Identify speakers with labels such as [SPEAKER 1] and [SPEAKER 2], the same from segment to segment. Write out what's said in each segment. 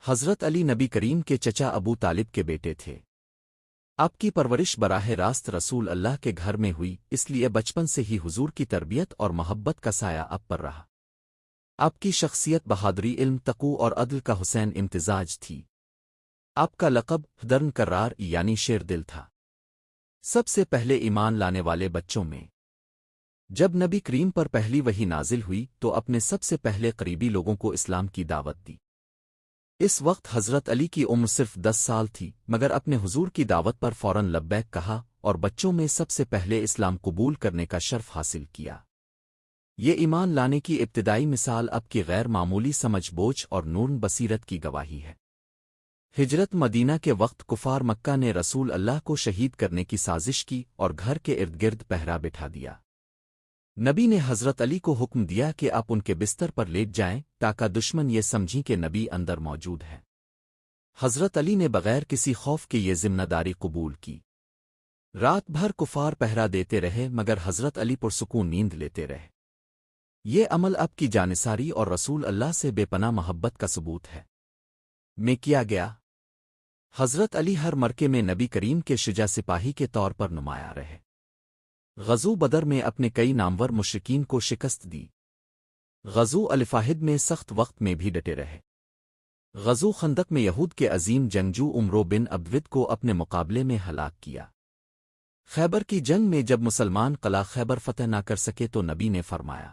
[SPEAKER 1] حضرت علی نبی کریم کے چچا ابو طالب کے بیٹے تھے۔ آپ کی پرورش براہ راست رسول اللہ کے گھر میں ہوئی، اس لیے بچپن سے ہی حضور کی تربیت اور محبت کا سایہ آپ پر رہا۔ آپ کی شخصیت بہادری، علم، تقوی اور عدل کا حسین امتزاج تھی۔ آپ کا لقب درن کرار یعنی شیر دل تھا۔ سب سے پہلے ایمان لانے والے بچوں میں جب نبی کریم پر پہلی وحی نازل ہوئی تو اپنے سب سے پہلے قریبی لوگوں کو اسلام کی دعوت دی۔ اس وقت حضرت علی کی عمر صرف 10 سال تھی، مگر اپنے حضور کی دعوت پر فوراً لبیک کہا اور بچوں میں سب سے پہلے اسلام قبول کرنے کا شرف حاصل کیا۔ یہ ایمان لانے کی ابتدائی مثال اب کی غیر معمولی سمجھ بوجھ اور نور بصیرت کی گواہی ہے۔ ہجرت مدینہ کے وقت کفار مکہ نے رسول اللہ کو شہید کرنے کی سازش کی اور گھر کے ارد گرد پہرا بٹھا دیا۔ نبی نے حضرت علی کو حکم دیا کہ آپ ان کے بستر پر لیٹ جائیں تاکہ دشمن یہ سمجھیں کہ نبی اندر موجود ہے۔ حضرت علی نے بغیر کسی خوف کے یہ ذمہ داری قبول کی۔ رات بھر کفار پہرا دیتے رہے مگر حضرت علی پرسکون نیند لیتے رہے۔ یہ عمل آپ کی جانثاری اور رسول اللہ سے بے پناہ محبت کا ثبوت ہے۔ میں کیا گیا حضرت علی ہر مرکے میں نبی کریم کے شجاع سپاہی کے طور پر نمایاں رہے۔ غزو بدر میں اپنے کئی نامور مشرکین کو شکست دی۔ غزو الفاہد میں سخت وقت میں بھی ڈٹے رہے۔ غزو خندق میں یہود کے عظیم جنگجو عمرو بن عبدود کو اپنے مقابلے میں ہلاک کیا۔ خیبر کی جنگ میں جب مسلمان قلعہ خیبر فتح نہ کر سکے تو نبی نے فرمایا،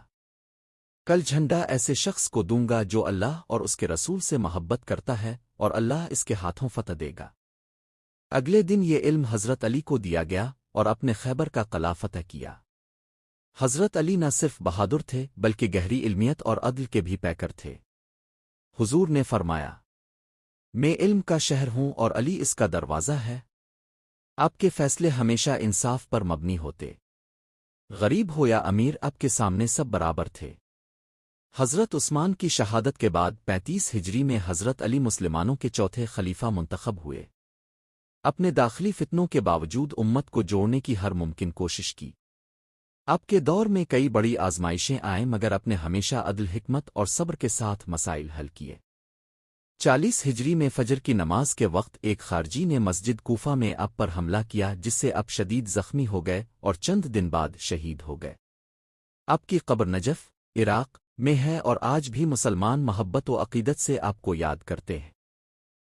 [SPEAKER 1] کل جھنڈا ایسے شخص کو دوں گا جو اللہ اور اس کے رسول سے محبت کرتا ہے اور اللہ اس کے ہاتھوں فتح دے گا۔ اگلے دن یہ علم حضرت علی کو دیا گیا اور اپنے خیبر کا قلعہ فتح کیا۔ حضرت علی نہ صرف بہادر تھے بلکہ گہری علمیت اور عدل کے بھی پیکر تھے۔ حضور نے فرمایا، میں علم کا شہر ہوں اور علی اس کا دروازہ ہے۔ آپ کے فیصلے ہمیشہ انصاف پر مبنی ہوتے۔ غریب ہو یا امیر آپ کے سامنے سب برابر تھے۔ حضرت عثمان کی شہادت کے بعد 35 ہجری میں حضرت علی مسلمانوں کے چوتھے خلیفہ منتخب ہوئے۔ اپنے داخلی فتنوں کے باوجود امت کو جوڑنے کی ہر ممکن کوشش کی۔ اب کے دور میں کئی بڑی آزمائشیں آئیں مگر اپنے ہمیشہ عدل، حکمت اور صبر کے ساتھ مسائل حل کیے۔ 40 ہجری میں فجر کی نماز کے وقت ایک خارجی نے مسجد کوفہ میں اب پر حملہ کیا جس سے اب شدید زخمی ہو گئے اور چند دن بعد شہید ہو گئے۔ اب کی قبر نجف، عراق میں ہے اور آج بھی مسلمان محبت و عقیدت سے آپ کو یاد کرتے ہیں۔